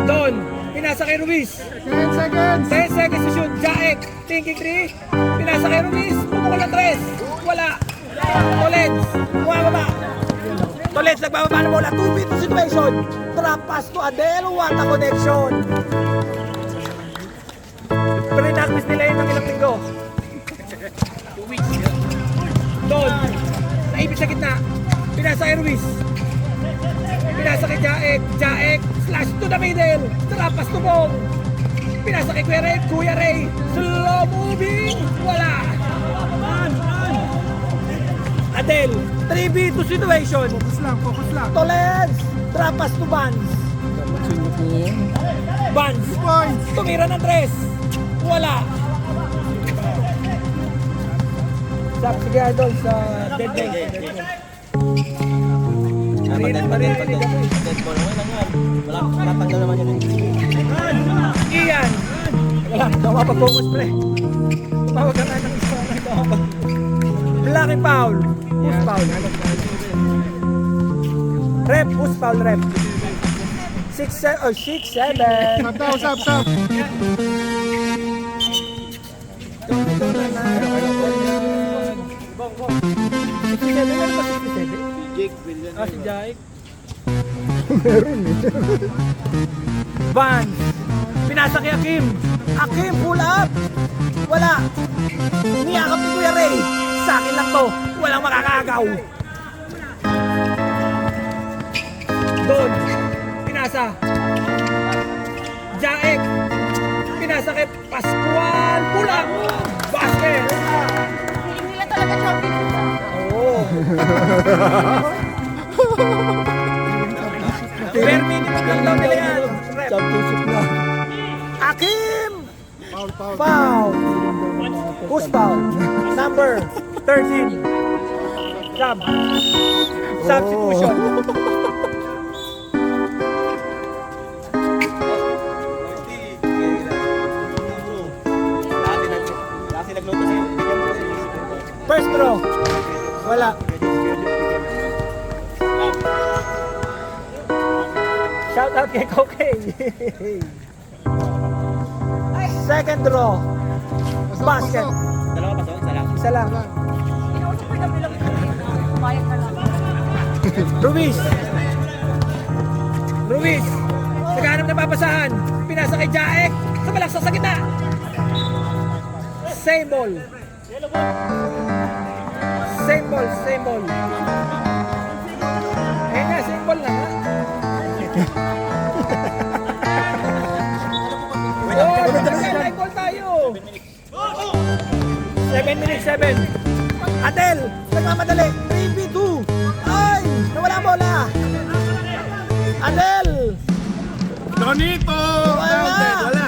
Don, pinasa kay Ruiz. 10 seconds. 10 seconds to shoot. Jaek, thinking 3. Pinasa kay Ruiz. Pumukol ng 3. Wala. Toleds, bumababa. Toleds, nagbababa ng bola. 2v2 situation. Trap pass to Adel. What a connection. Pre-practice nila yun ng ilang linggo. 2 weeks. Don, naibig sa gitna. Pinasa kay Ruiz. Pinasa kay Jaek. Jaek, slash to the middle. Trap pass to Bong. Pinasa kay Kuya Ray. Slow moving. Wala. Adel, 3v2 situation. Focus lang. Toleds, trap pass to Vans. Vans, Points. tumira ng 3. Wala. Sige Idol sa dead ball. Maririnig ako eh. Dead ball. Okay lang yan. Wala tanggal naman yun. Ian. Wala, mapag-focus pre. Tumawag ka na ng isa. Blackie foul. Who's foul? Rep, who's foul rep? 6-7. Stop daw, stop. Si Jake. Meron eh. Vans. Pinasa kay Akim. Akim, pull up. Wala. Niyakap ni Kuya Ray. Sa akin lang to. Walang makakagaw. Doon. Pinasa. Jaek. Pinasa kay Pascual. Pull up. Basket. Feeling nila talaga champion. Oo. Bare minimum lang daw nila yan. Championship na. Akim! Foul! Who's foul? Number 13. Sub. Substitution. Kasi nagluto sa'yo. First draw. Wala. Shout out kay Kokey. Second draw. Basket. Dalawa pa so? Isa lang. Isa lang. Inausap ko yung bilang kumayag ka lang. Ruiz. Naghahanap ng papasahan. Pinasa kay Jaek. Sa malaksak sa gitna. Same ball. Eh nga, same ball na nga. Live ball tayo. 7 minutes, 7. Adel, nagmamadali. 3v2. Ay, nawala ang bola. Adel. Donito. Wala.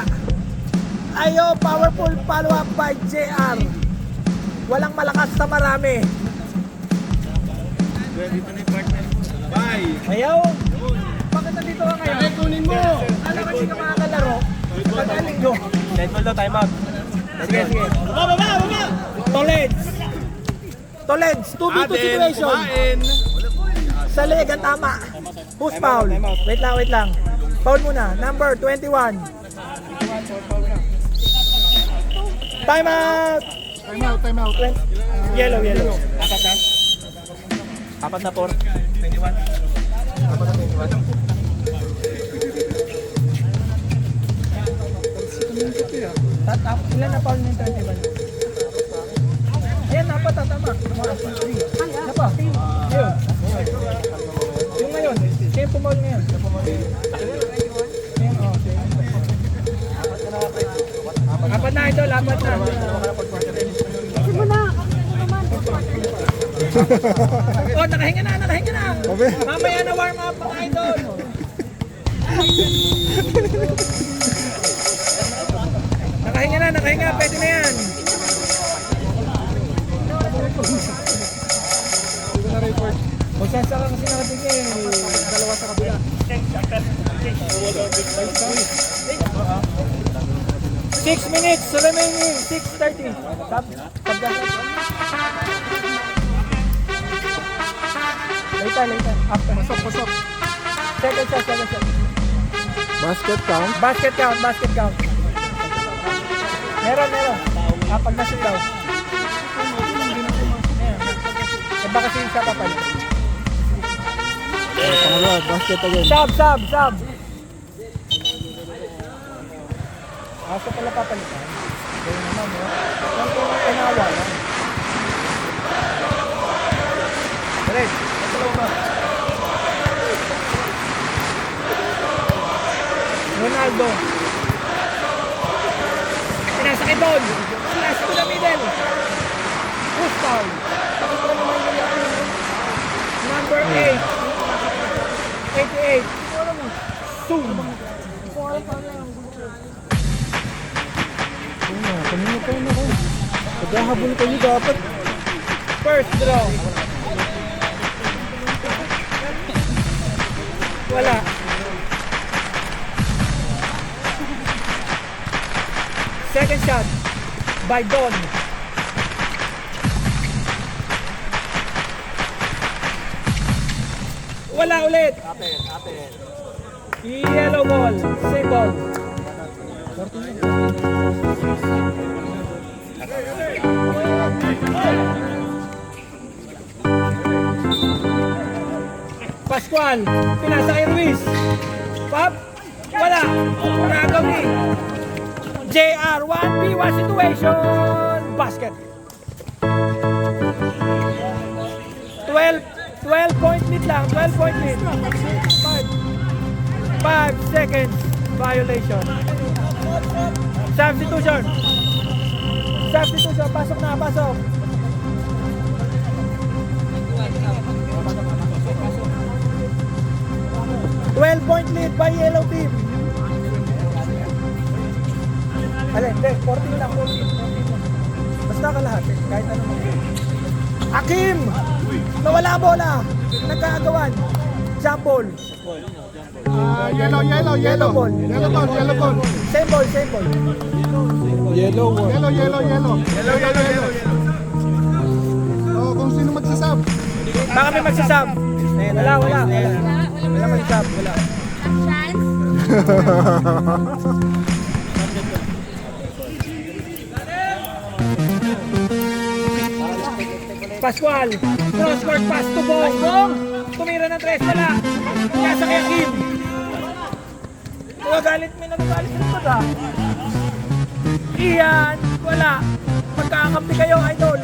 Ayo, powerful follow-up by JR. Walang malakas sa marami. Bye. Ayaw. Bakit nandito ka ngayon? Kunin mo. Alam mo, hindi ka makakalaro. Pag-aling nyo. Dead ball daw, time out. Sige. Baba! Toleds, 2v2 situation. Sa leg ang tama. Who's foul? Wait lang. Foul muna. Number 21. Time out. Time out. Yellow. Apat na 4. 21. Ilan na foul na yung 21? Ayan, dapat tama. Ano pa? Ayun. Yung ngayon. Siya yung pumaul ngayon. Ayan, oh. Apat na idol, apat na. Oh, nakahinga na. Mamaya na warm up mga idol. Nakahinga, pwede na yan. Magsasa ka kasi nakatingin. Dalawa sa kabila. 6 minutes remaining. 6:30. Wait Later. After. Pasok. Second shot. Basket count. Basket count. Meron. Pag na-shoot daw. Iba kasi yung siya papalit. Pangalawa, basket again. Sub. Asa pala papalitan? Kaya naman, no? Yan po ang tanawa, no? Direct. Ronaldo. Pinasakit doon. Slash to the middle. Push foul. Number 8. 88. Zoom. Kanina ko na ko. Paghahabol kayo dapat. First draw. Wala. Second shot by Don. Wala ulit. Yellow ball. Same ball. Pascual, pinasa kay Ruiz. Pop, wala. Nagawi. JR, 1v1 situation. Basket. 12 point lead lang. 12 point lead. 5 seconds. Violation. Substitution. Pasok na. 12-point lead by yellow team. Alin, hindi, 14 lang. Basta kalahati, kahit ano mo. Akim! Nawala ang bola. Nagkakagawan. Jump ball. Yellow ball. Yellow ball. Same ball. Yellow one. Yellow. Oh, kung sino magsasab. Baka may magsasab. Wala. Wala magsasab. Wala. Pascual. Cross-court pass to Bong. Tumira ng 3. Wala. Nasa kay Akim. Nagagalit sa likod ha. Iyan. Wala. Magkakampi kayo, idol.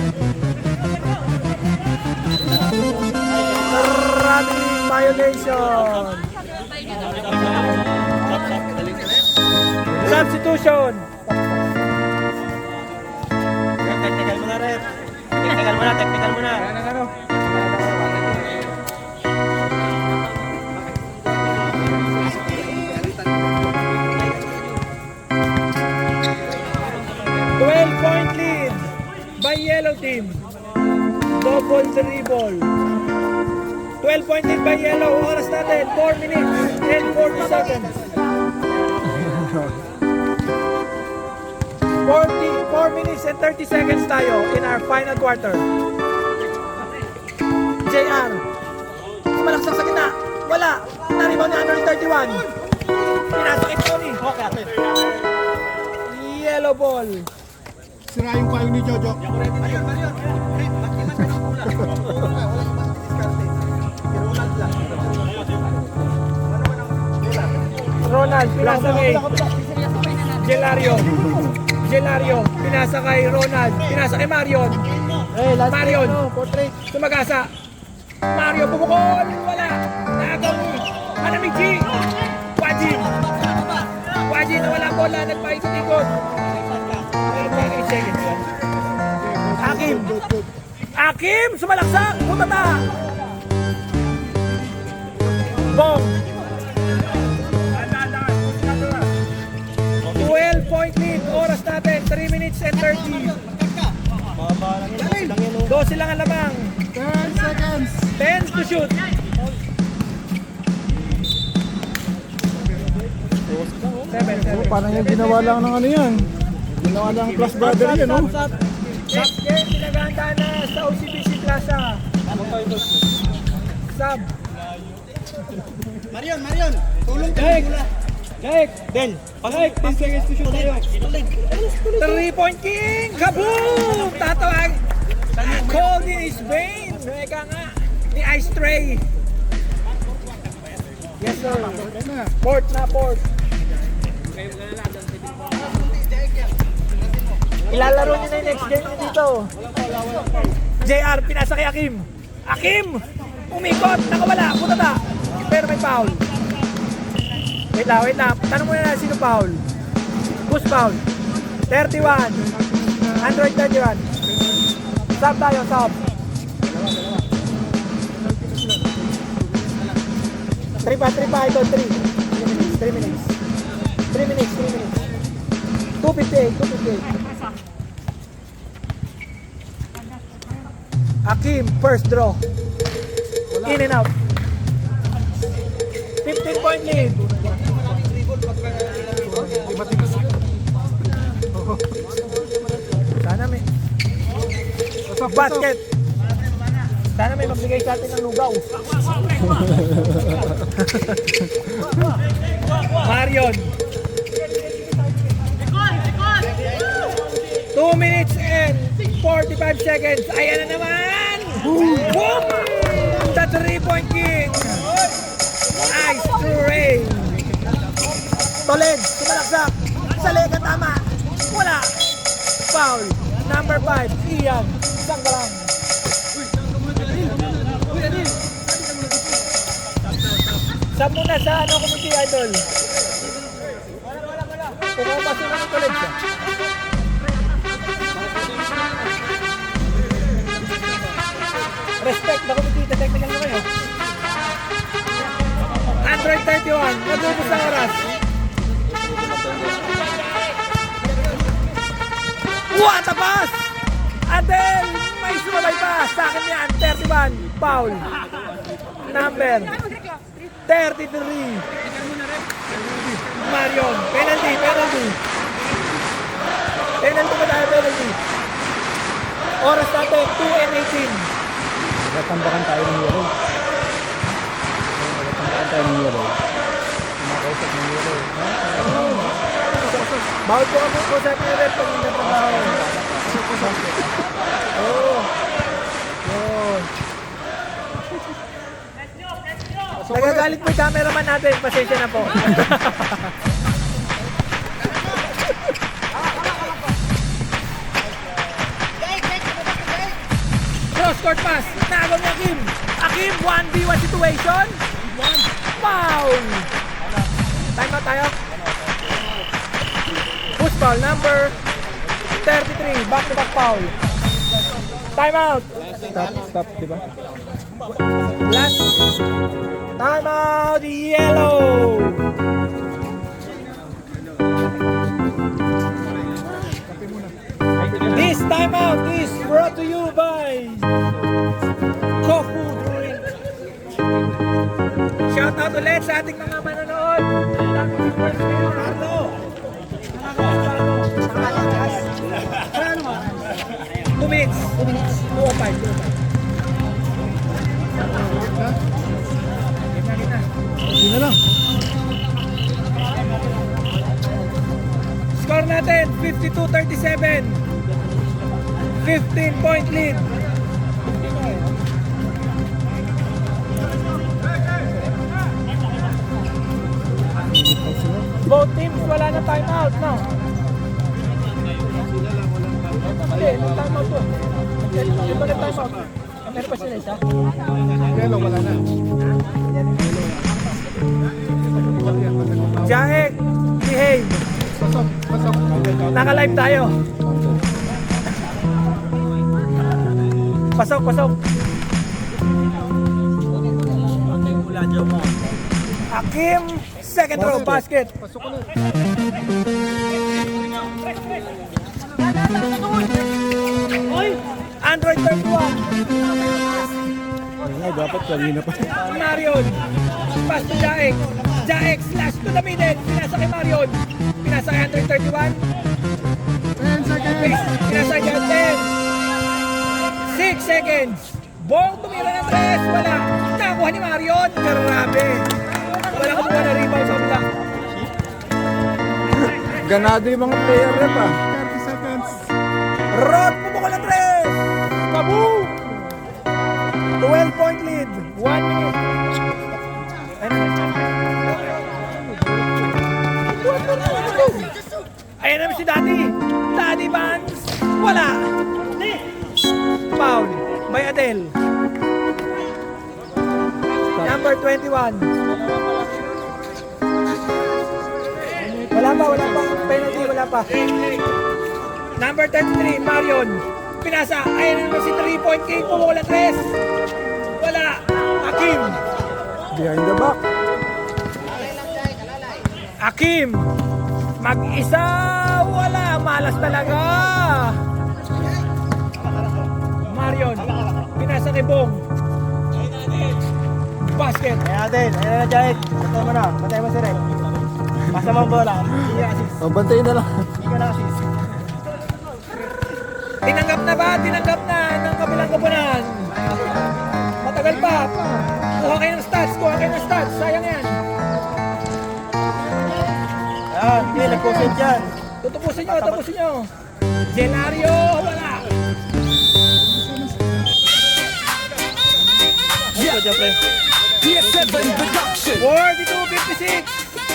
Running violation. Substitution. Technical muna, ref. Technical muna. Ano? 12-point lead by yellow team. Double dribble. 12-point lead by yellow. Oras natin, 4 minutes and 40 seconds. 4 minutes and 30 seconds tayo in our final quarter. JR. Malaksak sa gitna. Wala. Na-rebound ni 131. Pinasakit Tony. Yellow ball. Sira yung payo ni Jojo. Ronald, pinasa kay Gelario, pinasa kay Ronald, pinasa kay Marion. Marion, tumagasa. Mario, bumukol, wala. Nagawi. Anami G. Waji na wala bola, nagpaikot-ikot. 8 seconds lang. Akim, sumalaksak, bumata. Bong. 12-point lead, oras natin, 3 minutes and 30. 12 lang ang lamang. 10 seconds. 10 to shoot. Parang yung ginawa lang ng ano yan. Ginawa lang plus brother yan, no? Next game, pinaganda na sa OCBC Plaza. Sab. Marion, tulong ka. Jake! Del, Jake! 10 seconds to shoot tayo. 3-point king! Kaboom! Tatawag! Cold in his vein! Eka nga! Ni Ice Tray! Yes sir! Port na port! Ilalaro niyo na yung next game niyo dito. JR, pinasa kay Akim. Akim! Umikot! Nakawala! Putata! Pero may foul. Wait lang. Tanong muna na sino foul. Who's foul? 31. Android 31. Sub tayo, sub. 3 pa ito, 3 minutes. 258. Akim, first draw. In and out. 15-point lead. Sana may basket. Sana may magbigay sa atin ng lugaw. Marion. 2 minutes and 45 seconds. Ayan na naman. Boom! The 3-point king. Ice Tray. Toled, sumalaksak. Sa lega tama. Wala. Foul. Number 5, Ian. Isang galang. Sab muna sa community idol. Pumapasok ng college siya. Respect na community. Technical mo kayo. Android 31. Nagubos ang oras. What a pass! Adel, may sumabay pa. Sa akin yan, 31. Foul. Number 33. Marion. Penalty. Penalty ba tayo, penalty? Oras natin, 2:18. Nagtambakan tayo ng yellow. Kumakausap ng yellow. Bawal po kami po sa atin yung red pag hindi trabaho. Oo. Yun. Nagagalit po yung cameraman natin. Pasensya na po. Cross court pass. Nagaw ni Akim. Akim, 1v1 situation. Foul. Time out tayo. Push foul number 33. Back-to-back foul. Time out. Stop, di ba? Last. Time out. Yellow. This time out is brought to you by Kofu Drink. Shout out ulit sa ating mga manonood. Arlo. 2 minutes. 2:05. Hindi na lang. Score natin, 52-37. 15-point lead. Both teams wala na timeout, no? Hindi, timeout po. Hindi ba nag-timeout? Meron pa sila isa? Yellow, wala na. Jaek, behave. Pasok. Naka-live tayo. Pasok. Akim, second row basket. Pasok ko na. Android 31. Ay, dapat kanina pa. Marion. Pass to Jaek. Jaek slash to the middle. Pinasa kay Marion. Pinasa kay Android 31. 10 seconds. Pinasa kay 10. 6 seconds. Bong tumira ng 3, wala. Nakuha ni Marion, grabe. Wala kumuha na rebound sa kabila. Ganado yung mga player rep ah. 30 seconds. Rod pumukol ng 3. Kaboom! 12-point lead. 1 minute. Ayan naman si Daddy. Daddy Vance. Wala. Foul by Adele. Number 21. Wala pa. Penalty, wala pa. Number 33, Marion. Pinasa. Ayan naman si 3-point king. Pumukul ng 3. Wala. Hakim. Behind the back. Hakim. Mag-isa. Wala. Malas talaga. Marion. Pinasa kay Bong. Basket. Ayan na Jake. Patay mo na. Patay mo si Red. Pasa mo ang bola. Hindi ka assist. O, bantayin na lang. Hindi ka na assist. Tinanggap na ba? Tinanggap na ng kabilang kapunan. Matagal pa. Kuha kayo ng stats. Sayang yan. Ayan, hindi. Nag-content yan. Tutupusin nyo. Gelario, wala. Ito, Jeffrey. PS7 production. 42-56.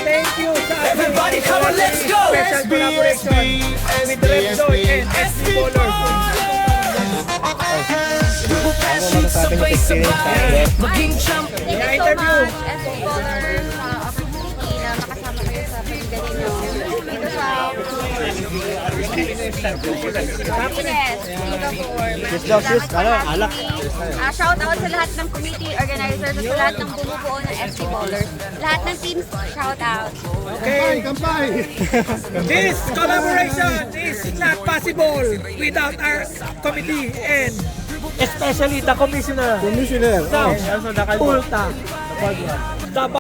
Thank you sa ating Everybody come on, let's go. special collaboration with Repdoy and SB Bowlers. Passion sabay sabay. Maging champ. Thank you so interview. much, SB Bowlers, sa opportunity na makasama kayo sa pagdating nyo dito sa Happiness, Singapore. Yes, daw, sis. Ano, alak. Shout out sa lahat ng committee organizers at sa lahat ng bumubuo ng SB Bowlers. Lahat ng teams, shout out. Okay, Kampay! this collaboration is not possible without our committee and especially the commissioner. Commissioner. Now, Oh. Ulta. The